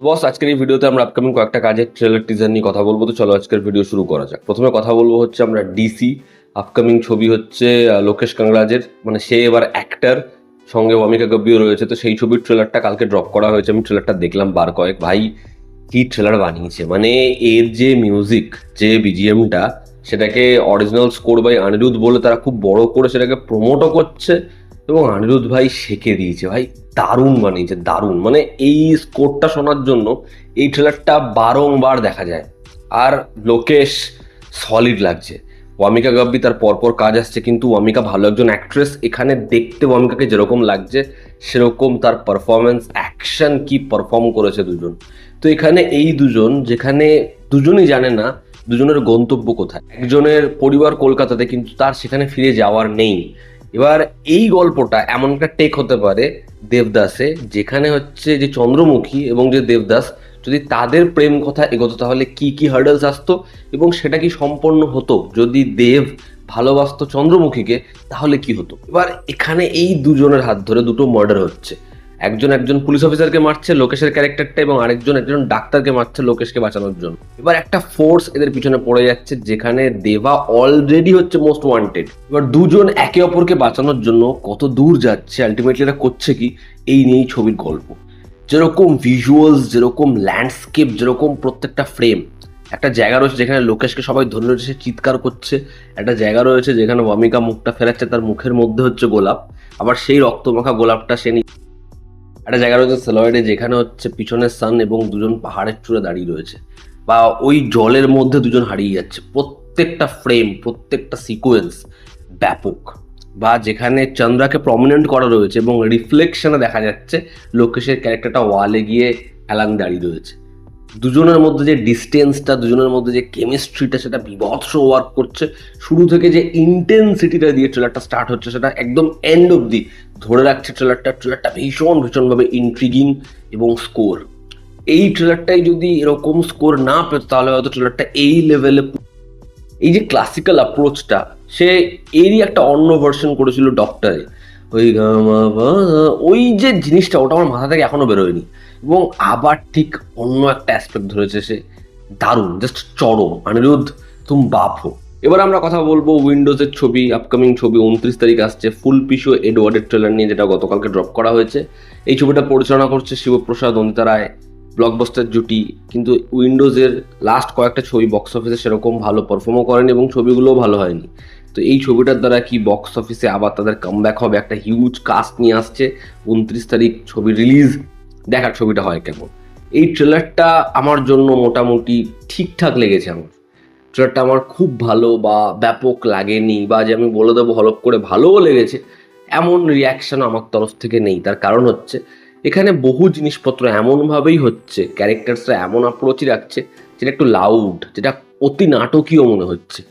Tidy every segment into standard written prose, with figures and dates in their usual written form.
বস, আজকের এই ভিডিওতে আমরা আপকামিং কয়েকটা কাজের ট্রেলার টিজার নিয়ে কথা বলবো। তো চলো আজকের ভিডিও শুরু করা যাক। প্রথমে কথা বলবো হচ্ছে আমরা ডিসি আপকামিং ছবি হচ্ছে লোকেশ কাংরাজের, মানে সে এবার অ্যাক্টার, সঙ্গে ওয়ামিকা গব্বিও রয়েছে। তো সেই ছবির ট্রেলারটা কালকে ড্রপ করা হয়েছে। আমি ট্রেলারটা দেখলাম বার কয়েক। ভাই কি ট্রেলার বানিয়েছে! মানে এর যে মিউজিক, যে বিজিএমটা, সেটাকে অরিজিনাল স্কোর বাই অনিরুদ্ধ বলে তারা খুব বড় করে সেটাকে প্রমোটও করছে। এবং অনিরুদ্ধ ভাই শেখে দিয়েছে ভাই, দারুণ বানিয়েছে, দারুণ। মানে এই স্কোরটা শোনার জন্য এই ট্রেলারটা বারংবার দেখা যায়। আর লোকেশ সলিড লাগছে। ওয়ামিকা গাব্বি তার পরপর কাজ আসছে, কিন্তু ওয়ামিকা ভালো একজন অ্যাক্ট্রেস। এখানে দেখতে ওয়ামিকাকে যেরকম লাগছে সেরকম তার পারফরমেন্স, অ্যাকশন কি পারফর্ম করেছে দুজন। তো এখানে এই দুজন, যেখানে দুজনই জানে না দুজনের গন্তব্য কোথায়। একজনের পরিবার কলকাতাতে, কিন্তু তার সেখানে ফিরে যাওয়ার নেই। এবার এই গল্পটা এমন একটা টেক হতে পারে দেবদাসে, যেখানে হচ্ছে যে চন্দ্রমুখী এবং যে দেবদাস, যদি তাদের প্রেম কথা এগোতো তাহলে কি কি হার্ডলস আসতো এবং সেটা কি সম্পন্ন হতো। যদি দেব ভালোবাসতো চন্দ্রমুখীকে তাহলে কি হতো। এবার এখানে এই দুজনের হাত ধরে দুটো মার্ডার হচ্ছে। একজন পুলিশ অফিসারকে মারছে লোকেশের ক্যারেক্টারটা, এবং একজন ডাক্তারকে মারছে লোকেশকে বাঁচানোর জন্য। এবার একটা ফোর্স এদের পিছনে পড়ে যাচ্ছে, যেখানে দেবা অলরেডি হচ্ছে মোস্ট ওয়ান্টেড। এবার দুজন একে অপরকে বাঁচানোর জন্য কত দূর যাচ্ছে, আলটিমেটলি এটা করছে কি, এই নিয়েই ছবির গল্প। যেরকম ভিজুয়ালস, যেরকম ল্যান্ডস্কেপ, যেরকম প্রত্যেকটা ফ্রেম। একটা জায়গা রয়েছে যেখানে লোকেশকে সবাই ধরে রয়েছে, সে চিৎকার করছে। একটা জায়গা রয়েছে যেখানে ওয়ামিকা মুখটা ফেরাচ্ছে, তার মুখের মধ্যে হচ্ছে গোলাপ, আবার সেই রক্তমাখা গোলাপটা সে। একটা জায়গা রয়েছে সেলয়েডে, যেখানে হচ্ছে পিছনের সান এবং দুজন পাহাড়ের চূড়ে দাঁড়িয়ে রয়েছে, বা ওই জলের মধ্যে দুজন হারিয়ে যাচ্ছে। প্রত্যেকটা ফ্রেম, প্রত্যেকটা সিকোয়েন্স ব্যাপক। বা যেখানে চন্দ্রাকে প্রমিনেন্ট করা রয়েছে এবং রিফ্লেকশনে দেখা যাচ্ছে লোকেশের ক্যারেক্টারটা ওয়ালে গিয়ে অ্যালাং দাঁড়িয়ে রয়েছে। দুজনের মধ্যে যে ডিস্টেন্সটা, দুজনের মধ্যে যে কেমিস্ট্রিটা, সেটা বিভৎস ওয়ার্ক করছে। শুরু থেকে যে ইন্টেন্সিটিটা দিয়ে ট্রেলারটা স্টার্ট হচ্ছে, সেটা একদম এন্ড অবধি ধরে রাখছে ট্রেলারটা ভীষণভাবে ইন্ট্রিগিং। এবং স্কোর, এই ট্রেলারটাই যদি এরকম স্কোর না পেত তাহলে হয়তো ট্রেলারটা এই লেভেলে। এই যে ক্লাসিক্যাল অ্যাপ্রোচটা, সে এরই একটা অন্য ভার্সন করেছিল ডক্টরে। ওই ওই যে জিনিসটা, ওটা আমার মাথা থেকে এখনো বেরোয়নি। এবং আবার ঠিক অন্য একটা অ্যাসপেক্ট ধরেছে সে, দারুণ, জাস্ট চরম। অনিরুদ্ধ, তুমি বাপ হো। এবার আমরা কথা বলবো উইন্ডোজের ছবি, আপকামিং ছবি 29 তারিখ আসছে ফুল পিসো এডওয়ার্ডের ট্রেলার নিয়ে, যেটা গতকালকে ড্রপ করা হয়েছে। এই ছবিটা পরিচালনা করছে শিবপ্রসাদ, অনিতা রায়, ব্লকবাস্টার জুটি। কিন্তু উইন্ডোজের লাস্ট কয়েকটা ছবি বক্স অফিসে সেরকম ভালো পারফর্মও করেনি এবং ছবিগুলোও ভালো হয়নি। তো এই ছবিটার দ্বারা কি বক্স অফিসে আবার তাদের কামব্যাক হবে, একটা হিউজ কাস্ট নিয়ে আসছে। 29 তারিখ ছবি রিলিজ, দেখার ছবিটা হয় কেমন। এই ট্রেলারটা আমার জন্য মোটামুটি ঠিকঠাক লেগেছে। আমার ট্রেলারটা আমার খুব ভালো বা ব্যাপক লাগেনি, বা যে আমি বলে দেবো হলপ করে ভালোও লেগেছে, এমন রিয়াকশন আমার তরফ থেকে নেই। তার কারণ হচ্ছে এখানে বহু জিনিসপত্র এমনভাবেই হচ্ছে, ক্যারেক্টার্সরা এমন অ্যাপ্রোচই রাখছে যেটা একটু লাউড, যেটা অতি নাটকীয় মনে হচ্ছে,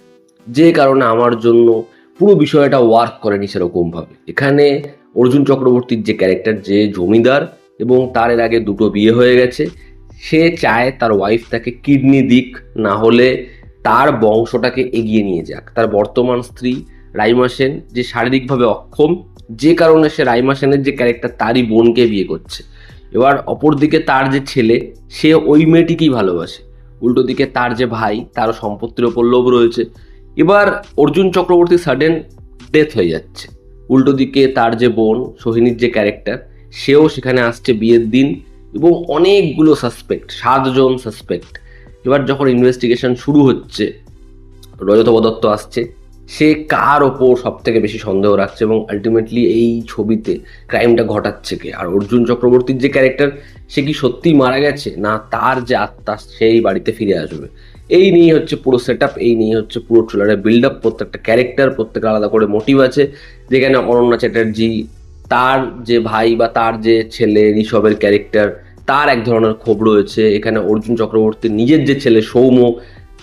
যে কারণে আমার জন্য পুরো বিষয়টা ওয়ার্ক করেনি সেরকমভাবে। এখানে অর্জুন চক্রবর্তীর যে ক্যারেক্টার, যে জমিদার এবং তার এর আগে দুটো বিয়ে হয়ে গেছে, সে চায় তার ওয়াইফ তাকে কিডনি দিক, না হলে তার বংশটাকে এগিয়ে নিয়ে যাক। তার বর্তমান স্ত্রী রাইমা সেন, যে শারীরিকভাবে অক্ষম, যে কারণে সে রাইমা সেনের যে ক্যারেক্টার, তারই বোনকে বিয়ে করছে। এবার অপরদিকে তার যে ছেলে, সে ওই মেয়েটিকেই ভালোবাসে। উল্টো দিকে তার যে ভাই, তারও সম্পত্তির ওপর লোভ রয়েছে। এবার অর্জুন চক্রবর্তী সাডেন ডেথ হয়ে যাচ্ছে। উল্টো দিকে তার যে বোন সোহিনীর যে ক্যারেক্টার, সেও সেখানে আসছে বিয়ের দিন, এবং অনেকগুলো সাসপেক্ট, 7জন সাসপেক্ট। এবার যখন ইনভেস্টিগেশন শুরু হচ্ছে, রজতব দত্ত আসছে, সে কার ওপর সব থেকে বেশি সন্দেহ রাখছে এবং আলটিমেটলি এই ছবিতে ক্রাইমটা ঘটাচ্ছে কে। আর অর্জুন চক্রবর্তীর যে ক্যারেক্টার, সে কি সত্যিই মারা গেছে, না তার যে আত্মা সেই বাড়িতে ফিরে আসবে। এই নিয়ে হচ্ছে পুরো সেট আপ, এই নিয়ে হচ্ছে পুরো ট্রেলারের বিল্ড আপ। প্রত্যেকটা ক্যারেক্টার, প্রত্যেকটা আলাদা করে মোটিভ আছে। যেখানে অনন্যা চ্যাটার্জি, তার যে ভাই বা তার যে ছেলে ঋষভের ক্যারেক্টার, তার এক ধরনের ক্ষোভ রয়েছে। এখানে অর্জুন চক্রবর্তীর নিজের যে ছেলে সৌম্য,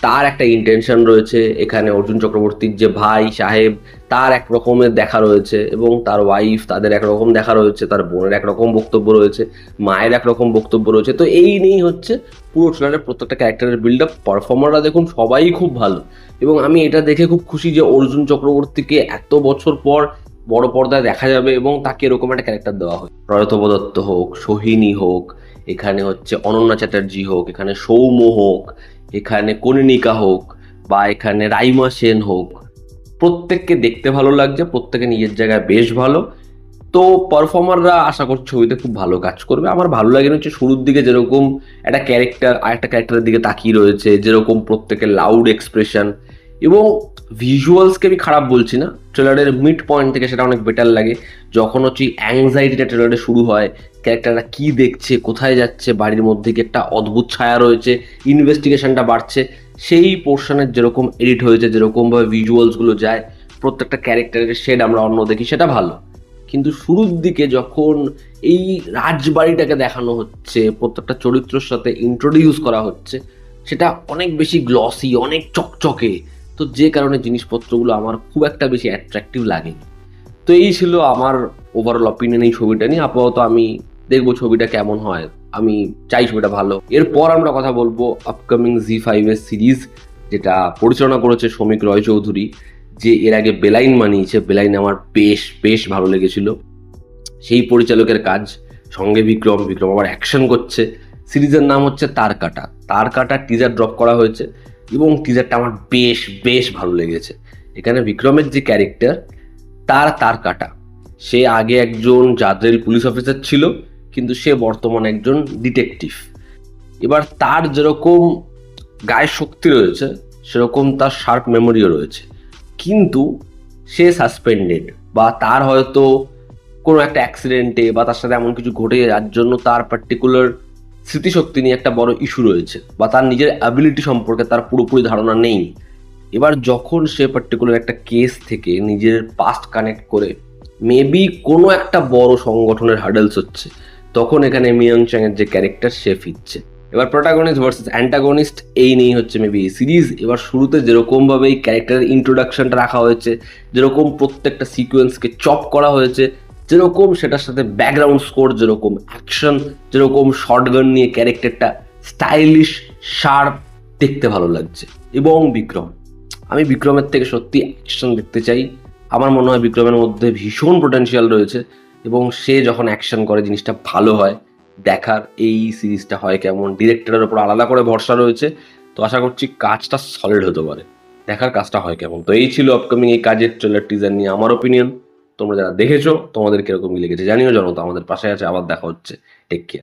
তার একটা ইন্টেনশন রয়েছে। এখানে অর্জুন চক্রবর্তীর যে ভাই সাহেব, তার এক রকমের দেখা রয়েছে, এবং তার ওয়াইফ, তাদের একরকম দেখা রয়েছে। তার বোনের একরকম বক্তব্য রয়েছে, মায়ের একরকম বক্তব্য রয়েছে। তো এই নিয়েই হচ্ছে পুরো ট্রেলারের প্রত্যেকটা ক্যারেক্টারের বিল্ড আপ। পারফর্মাররা দেখুন সবাই খুব ভালো, এবং আমি এটা দেখে খুব খুশি যে অর্জুন চক্রবর্তীকে এত বছর পর বড় পর্দায় দেখা যাবে এবং তাকে এরকম একটা ক্যারেক্টার দেওয়া হয়। রজতব দত্ত হোক, সোহিনী হোক, এখানে হচ্ছে অনন্যা চ্যাটার্জি হোক, এখানে সৌম্য হোক, এখানে কনিনিকা হোক, বা এখানে রাইমা সেন হোক, প্রত্যেককে দেখতে ভালো লাগছে, প্রত্যেকে নিজের জায়গায় বেশ ভালো। তো পারফর্মাররা আশা করছি ছবিতে খুব ভালো কাজ করবে। আমার ভালো লাগে হচ্ছে শুরুর দিকে যেরকম একটা ক্যারেক্টার আর একটা ক্যারেক্টারের দিকে তাকিয়ে রয়েছে, যেরকম প্রত্যেকের লাউড এক্সপ্রেশন এবং ভিজুয়ালসকে আমি খারাপ বলছি না, ট্রেলারের মিড পয়েন্ট থেকে সেটা অনেক বেটার লাগে। যখন হচ্ছে অ্যাংজাইটিটা ট্রেলারে শুরু হয়, ক্যারেক্টাররা কি দেখছে, কোথায় যাচ্ছে, বাড়ির মধ্যে কি একটা অদ্ভুত ছায়া রয়েছে, ইনভেস্টিগেশনটা বাড়ছে, সেই পোর্শনের যেরকম এডিট হয়েছে, যেরকমভাবে ভিজুয়ালসগুলো যায়, প্রত্যেকটা ক্যারেক্টারের শেড আমরা অন্য দেখি, সেটা ভালো। কিন্তু শুরুর দিকে যখন এই রাজবাড়িটাকে দেখানো হচ্ছে, প্রত্যেকটা চরিত্রের সাথে ইন্ট্রোডিউস করা হচ্ছে, সেটা অনেক বেশি গ্লসি, অনেক চকচকে, তো যে কারণে জিনিসপত্রগুলো আমার খুব একটা বেশি অ্যাট্রাকটিভ লাগেনি। তো এই ছিল আমার ওভারঅল অপিনিয়ন এই ছবিটা নিয়ে। আপাতত আমি দেখবো ছবিটা কেমন হয়, আমি চাই ছবিটা ভালো। এরপর আমরা কথা বলবো আপকামিং জি5 এর সিরিজ, যেটা পরিচালনা করেছে শৌমিক রয় চৌধুরী, যে এর আগে বেলাইন বানিয়েছে। বেলাইন আমার বেশ বেশ ভালো লেগেছিল। সেই পরিচালকের কাজ, সঙ্গে বিক্রম বিক্রম আবার অ্যাকশন করছে। সিরিজের নাম হচ্ছে তার কাটা। তার কাটা টিজার ড্রপ করা হয়েছে এবং টিজারটা আমার বেশ বেশ ভালো লেগেছে। এখানে বিক্রমের যে ক্যারেক্টার, তার কাটা, সে আগে একজন জাদরেল পুলিশ অফিসার ছিল, কিন্তু সে বর্তমানে একজন ডিটেকটিভ। এবার তার যেরকম গায়ে শক্তি রয়েছে, সেরকম তার শার্প মেমোরিও রয়েছে, কিন্তু সে সাসপেন্ডেড, বা তার হয়তো কোনো একটা অ্যাক্সিডেন্টে বা তার সাথে এমন কিছু ঘটে যার জন্য তার পার্টিকুলার স্মৃতিশক্তি নিয়ে একটা বড় ইস্যু রয়েছে, বা তার নিজের অ্যাবিলিটি সম্পর্কে তার পুরোপুরি ধারণা নেই। এবার যখন সে পার্টিকুলার একটা কেস থেকে নিজের পাস্ট কানেক্ট করে মেবি কোনো একটা বড় সংগঠনের হার্ডেলস হচ্ছে, তখন এখানে মিয়াং চ্যাং এর যে ক্যারেক্টার, সে ফিরছে। এবার প্রোটাগনিস্ট ভার্সেস অ্যান্টাগনিস্ট, এই নিয়েই হচ্ছে মেবি এই সিরিজ। এবার শুরুতে যেরকমভাবে এই ক্যারেক্টারের ইন্ট্রোডাকশনটা রাখা হয়েছে, যেরকম প্রত্যেকটা সিকোয়েন্সকে চপ করা হয়েছে, যেরকম সেটার সাথে ব্যাকগ্রাউন্ড স্কোর, যেরকম অ্যাকশন, যেরকম শর্টগান নিয়ে ক্যারেক্টারটা স্টাইলিশ শার্প, দেখতে ভালো লাগছে। এবং বিক্রম, আমি বিক্রমের থেকে সত্যি অ্যাকশন দেখতে চাই। আমার মনে হয় বিক্রমের মধ্যে ভীষণ পোটেনশিয়াল রয়েছে, এবং সে যখন অ্যাকশন করে জিনিসটা ভালো হয়। দেখার এই সিরিজটা হয় কেমন, ডিরেক্টরের ওপর আলাদা করে ভরসা রয়েছে। তো আশা করছি কাজটা সলিড হতে পারে, দেখার কাজটা হয় কেমন। তো এই ছিল আপকামিং এই কাজের ট্রেলার টিজার নিয়ে আমার ওপিনিয়ন। তোমরা যারা দেখেছো, তোমাদের কিরকম লেগেছে জানিও। জানো তো আমাদের পাশে আছে, আবার দেখা হচ্ছে। Take care.